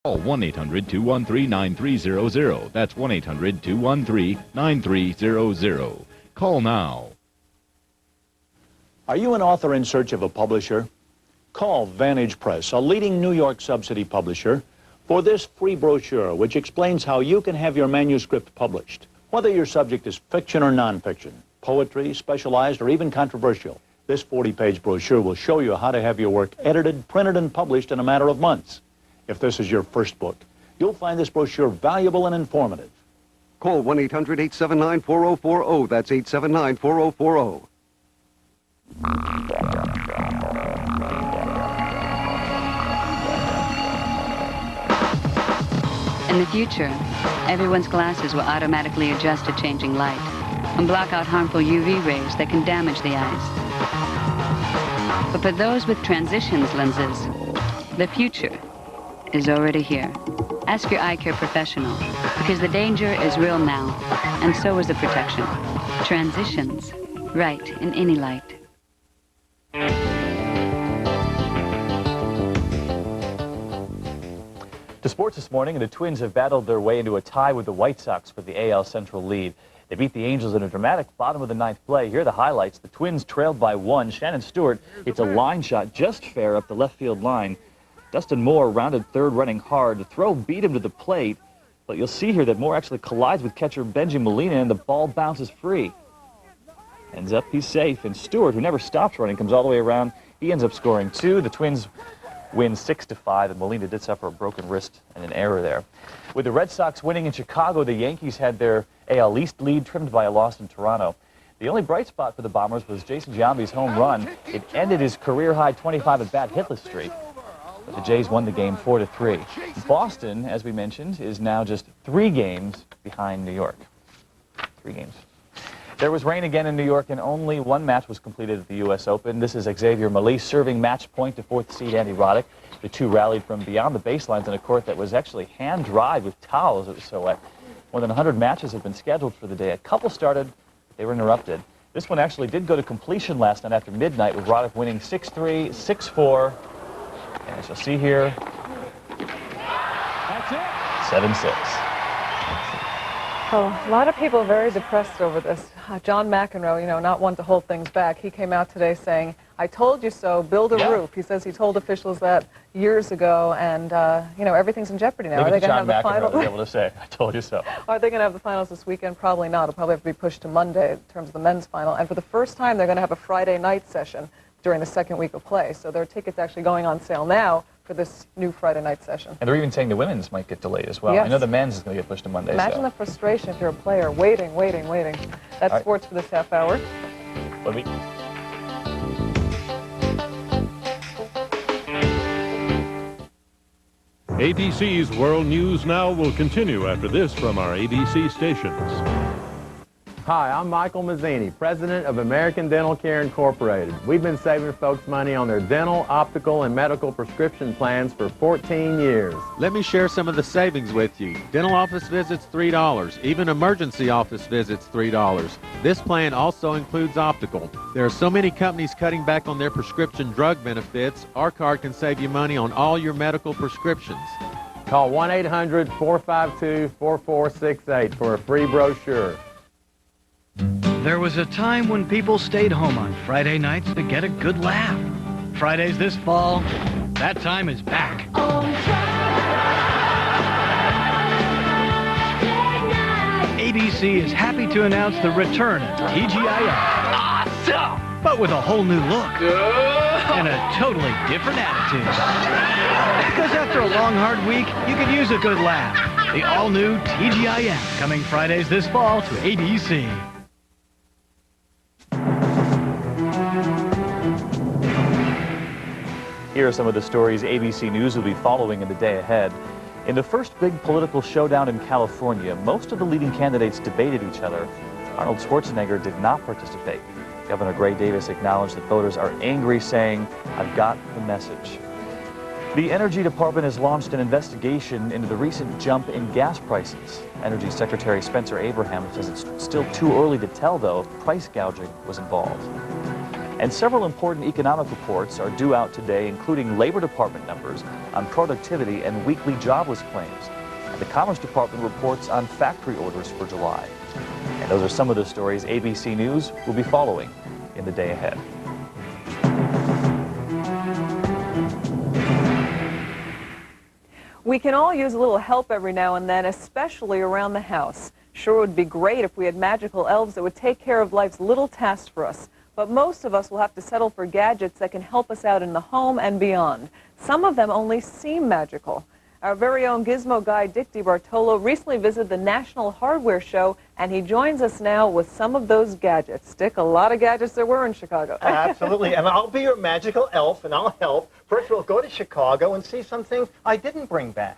Call 1-800-213-9300. That's 1-800-213-9300. Call now. Are you an author in search of a publisher? Call Vantage Press, a leading New York subsidy publisher, for this free brochure which explains how you can have your manuscript published. Whether your subject is fiction or nonfiction, poetry, specialized, or even controversial, this 40-page brochure will show you how to have your work edited, printed, and published in a matter of months. If this is your first book, you'll find this brochure valuable and informative. Call 1-800-879-4040. That's 879-4040. In the future, everyone's glasses will automatically adjust to changing light and block out harmful UV rays that can damage the eyes. But for those with transitions lenses, the future is already here. Ask your eye care professional, because the danger is real now, and so is the protection. Transitions, right in any light. To sports this morning, the Twins have battled their way into a tie with the White Sox for the AL Central lead. They beat the Angels in a dramatic bottom of the ninth play. Here are the highlights. The Twins trailed by 1. Shannon Stewart hits a line shot just fair up the left field line. Dustin Moore rounded third, running hard. The throw beat him to the plate, but you'll see here that Moore actually collides with catcher Benji Molina, and the ball bounces free. Ends up he's safe, and Stewart, who never stops running, comes all the way around. He ends up scoring 2. The Twins win 6-5, and Molina did suffer a broken wrist and an error there. With the Red Sox winning in Chicago, the Yankees had their AL East lead trimmed by a loss in Toronto. The only bright spot for the Bombers was Jason Giambi's home run. It ended his career-high 25 at-bat hitless streak. But the Jays won the game 4-3. Boston, as we mentioned, is now just 3 games behind New York. 3 games. There was rain again in New York, and only 1 match was completed at the U.S. Open. This is Xavier Malisse serving match point to 4th seed Andy Roddick. The two rallied from beyond the baselines in a court that was actually hand-dried with towels. It was so wet. More than 100 matches have been scheduled for the day. A couple started, but they were interrupted. This one actually did go to completion last night after midnight, with Roddick winning 6-3, 6-4. And as you'll see here, that's it. 7-6. Oh, a lot of people are very depressed over this. John McEnroe, you know, not one to hold things back. He came out today saying, "I told you so, build a roof." He says he told officials that years ago, and, you know, everything's in jeopardy now. Maybe are they going to John have the McEnroe finals? be able to say, "I told you so." Are they going to have the finals this weekend? Probably not. It'll probably have to be pushed to Monday in terms of the men's final. And for the first time, they're going to have a Friday night session during the second week of play. So there are tickets actually going on sale now for this new Friday night session. And they're even saying the women's might get delayed as well. Yes. I know the men's is going to get pushed to Monday. Imagine the frustration if you're a player, waiting. That's sports for this half hour. What do we... ABC's World News Now will continue after this from our ABC stations. Hi, I'm Michael Mazzini, president of American Dental Care Incorporated. We've been saving folks money on their dental, optical, and medical prescription plans for 14 years. Let me share some of the savings with you. Dental office visits, $3. Even emergency office visits, $3. This plan also includes optical. There are so many companies cutting back on their prescription drug benefits. Our card can save you money on all your medical prescriptions. Call 1-800-452-4468 for a free brochure. There was a time when people stayed home on Friday nights to get a good laugh. Fridays this fall, that time is back. ABC is happy to announce the return of TGIF. Awesome! But with a whole new look. And a totally different attitude. Because after a long, hard week, you could use a good laugh. The all-new TGIF, coming Fridays this fall to ABC. Here are some of the stories ABC News will be following in the day ahead. In the first big political showdown in California, most of the leading candidates debated each other. Arnold Schwarzenegger did not participate. Governor Gray Davis acknowledged that voters are angry, saying, "I've got the message." The Energy Department has launched an investigation into the recent jump in gas prices. Energy Secretary Spencer Abraham says it's still too early to tell, though, if price gouging was involved. And several important economic reports are due out today, including Labor Department numbers on productivity and weekly jobless claims. And the Commerce Department reports on factory orders for July. And those are some of the stories ABC News will be following in the day ahead. We can all use a little help every now and then, especially around the house. Sure, it would be great if we had magical elves that would take care of life's little tasks for us. But most of us will have to settle for gadgets that can help us out in the home and beyond. Some of them only seem magical. Our very own gizmo guy, Dick DeBartolo, recently visited the National Hardware Show, and he joins us now with some of those gadgets. Dick, a lot of gadgets there were in Chicago. Absolutely, and I'll be your magical elf, and I'll help. First, we'll go to Chicago and see some things I didn't bring back.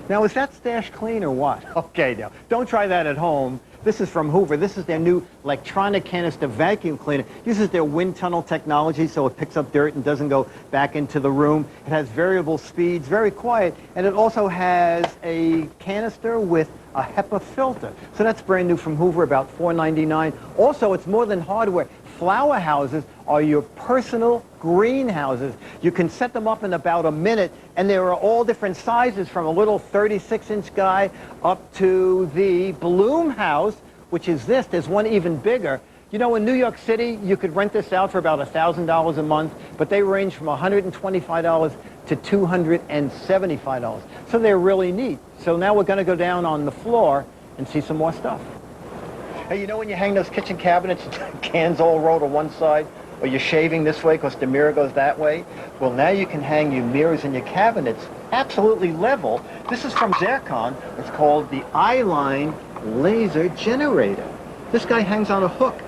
Now, is that stash clean or what? Okay, now, don't try that at home. This is from Hoover. This is their new electronic canister vacuum cleaner. Uses their wind tunnel technology so it picks up dirt and doesn't go back into the room. It has variable speeds, very quiet, and it also has a canister with a HEPA filter. So that's brand new from Hoover, about $4.99. Also, it's more than hardware. Flower houses are your personal greenhouses. You can set them up in about a minute, and there are all different sizes, from a little 36-inch guy up to the bloom house, which is this. There's one even bigger. You know, in New York City, you could rent this out for about $1,000 a month, but they range from $125 to $275. So they're really neat. So now we're going to go down on the floor and see some more stuff. Hey, you know when you hang those kitchen cabinets, cans all roll to one side, or you're shaving this way because the mirror goes that way? Well, now you can hang your mirrors and your cabinets absolutely level. This is from Zircon. It's called the Eyeline Laser Generator. This guy hangs on a hook.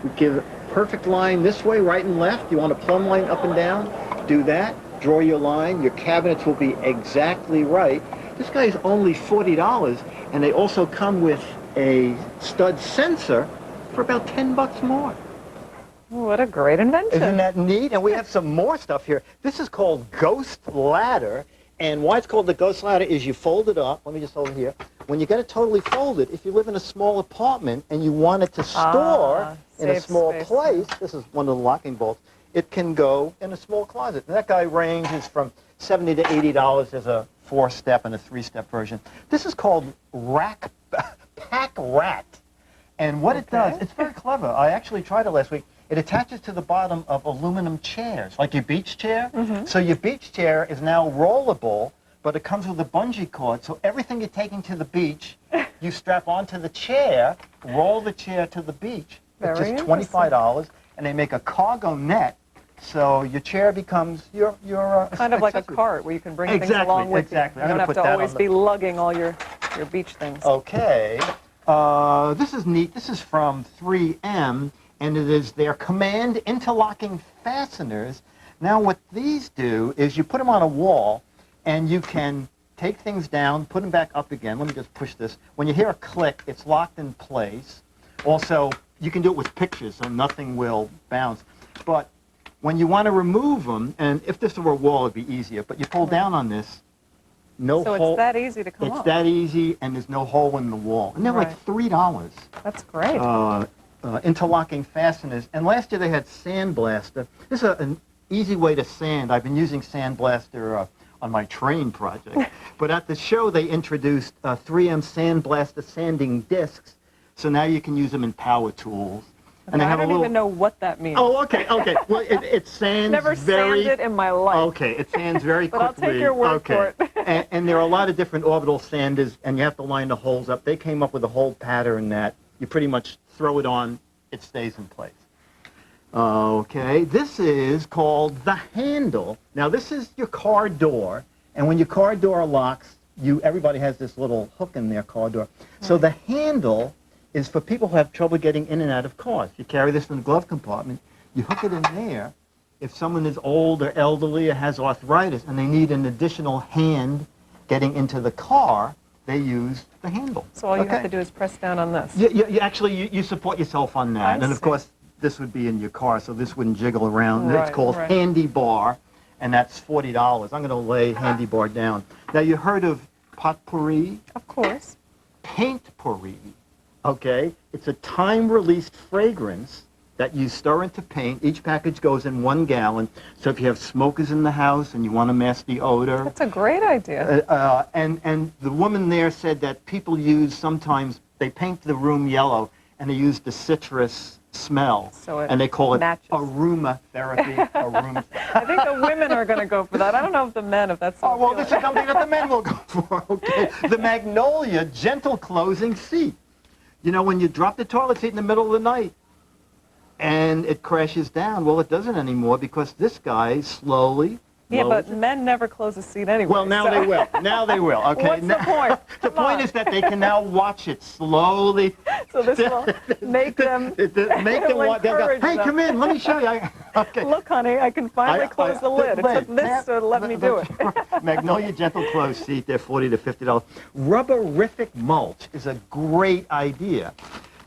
You give a perfect line this way, right and left. You want a plumb line up and down? Do that. Draw your line. Your cabinets will be exactly right. This guy is only $40, and they also come with a stud sensor for about 10 bucks more. What a great invention. Isn't that neat? And we have some more stuff here. This is called Ghost Ladder, and why it's called the Ghost Ladder is you fold it up. Let me just hold it here. When you get it totally folded, if you live in a small apartment and you want it to store in a small place, this is one of the locking bolts, it can go in a small closet. And that guy ranges from $70 to $80. There's a 4-step and a 3-step version. This is called Pack Rat. And what it does, it's very clever. I actually tried it last week. It attaches to the bottom of aluminum chairs, like your beach chair. So your beach chair is now rollable, but it comes with a bungee cord. So everything you're taking to the beach, you strap onto the chair, roll the chair to the beach. It's just $25, and they make a cargo net. So your chair becomes your kind of like a cart where you can bring things along with you. You don't have to always be lugging all your beach things. Okay. This is neat. This is from 3M, and it is their command interlocking fasteners. Now what these do is you put them on a wall, and you can take things down, put them back up again. Let me just push this. When you hear a click, it's locked in place. Also, you can do it with pictures, so nothing will bounce. But when you want to remove them, and if this were a wall, it'd be easier, but you pull down on this, no hole. So it's that easy to come off. It's that easy, and there's no hole in the wall. And they're like $3. That's great. Interlocking fasteners. And last year they had Sandblaster. This is an easy way to sand. I've been using Sandblaster on my train project. But at the show they introduced 3M Sandblaster sanding discs. So now you can use them in power tools. And I don't even know what that means. Oh, okay. Well, it sands Never sanded in my life. Okay, it sands very quickly. But I'll take your word for it. and there are a lot of different orbital sanders, and you have to line the holes up. They came up with a whole pattern that you pretty much throw it on, it stays in place. Okay, this is called the handle. Now, this is your car door, and when your car door locks, everybody has this little hook in their car door. So the handle is for people who have trouble getting in and out of cars. You carry this in the glove compartment, you hook it in there. If someone is old or elderly or has arthritis and they need an additional hand getting into the car, they use the handle. So all you have to do is press down on this. You support yourself on that. And of course, this would be in your car, so this wouldn't jiggle around. It's called Handy Bar, and that's $40. I'm going to lay Handy Bar down. Now, you heard of potpourri? Of course. Paint pourri. Okay, it's a time-released fragrance that you stir into paint. Each package goes in 1 gallon. So if you have smokers in the house and you want to mask the odor. That's a great idea. And the woman there said that people use sometimes, they paint the room yellow and they use the citrus smell. So it and they call it matches. aroma therapy. Aroma. I think the women are going to go for that. I don't know if the men, if that's so Oh, well, this is something that the men will go for. Okay. The Magnolia Gentle Closing Seat. You know, when you drop the toilet seat in the middle of the night and it crashes down, well, it doesn't anymore because this guy slowly Yeah, lowers but it. men never close a seat anyway. Well, now they will. Now they will. Okay. What's the point? The point is that they can now watch it slowly. So this will make them, Make them it'll want. They'll go, encourage hey, them. come in. Let me show you. Okay. Look, honey, I can finally close the lid. It took this to let me do it. Magnolia Gentle Close Seat, they're $40 to $50. Rubberific mulch is a great idea.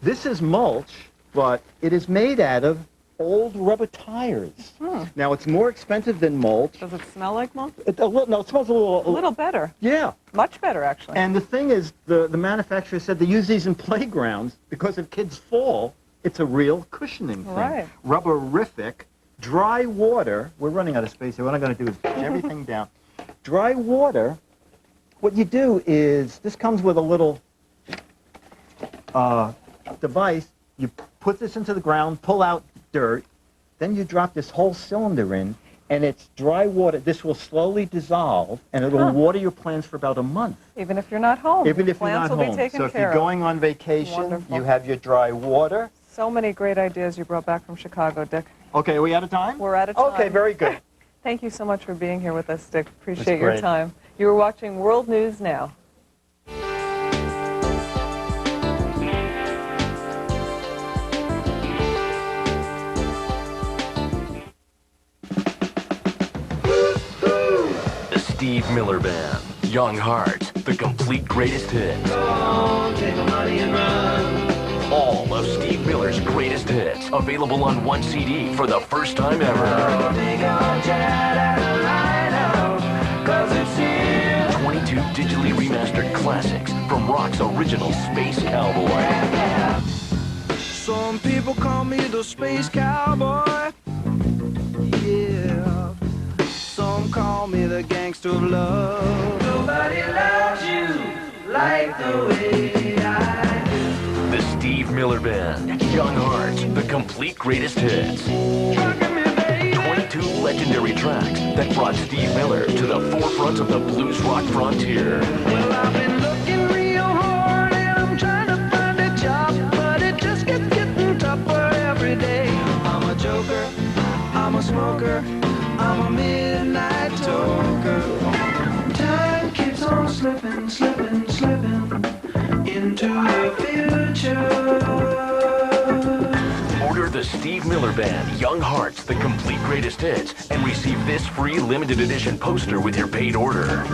This is mulch, but it is made out of old rubber tires. Now, it's more expensive than mulch. Does it smell like mulch? No, it smells a little better. Yeah. Much better, actually. And the thing is, the manufacturer said they use these in playgrounds because if kids fall, it's a real cushioning thing. Right. Rubberific, dry water. We're running out of space here. What I'm going to do is push everything down. Dry water, what you do is, this comes with a little device. You put this into the ground, pull out dirt, then you drop this whole cylinder in, and it's dry water. This will slowly dissolve, and it will water your plants for about a month. Even if you're not home. Even if you're Plants not will home. Be taken So if care you're of. going on vacation, Wonderful. you have your dry water. So many great ideas you brought back from Chicago, Dick. Okay, are we out of time? We're out of time. Okay, very good. Thank you so much for being here with us, Dick. Appreciate That's your great. time. You were watching World News Now. The Steve Miller Band, Young Heart, the complete greatest hits. All of Steve Miller's greatest hits, available on 1 CD for the first time ever. 22 digitally remastered classics from rock's original Space Cowboy. Some people call me the Space Cowboy. Yeah. Some call me the gangster of love. Nobody loves you like the way I do. The Steve Miller Band, Young Heart, the complete greatest hits. 22 legendary tracks that brought Steve Miller to the forefront of the blues rock frontier. Well, I've been looking real hard and I'm trying to find a job, but it just keeps getting tougher every day. I'm a joker, I'm a smoker, I'm a midnight toker. Time keeps on slipping, slipping, slipping into the future. Order the Steve Miller Band, Young Hearts, the complete greatest hits, and receive this free limited edition poster with your paid order.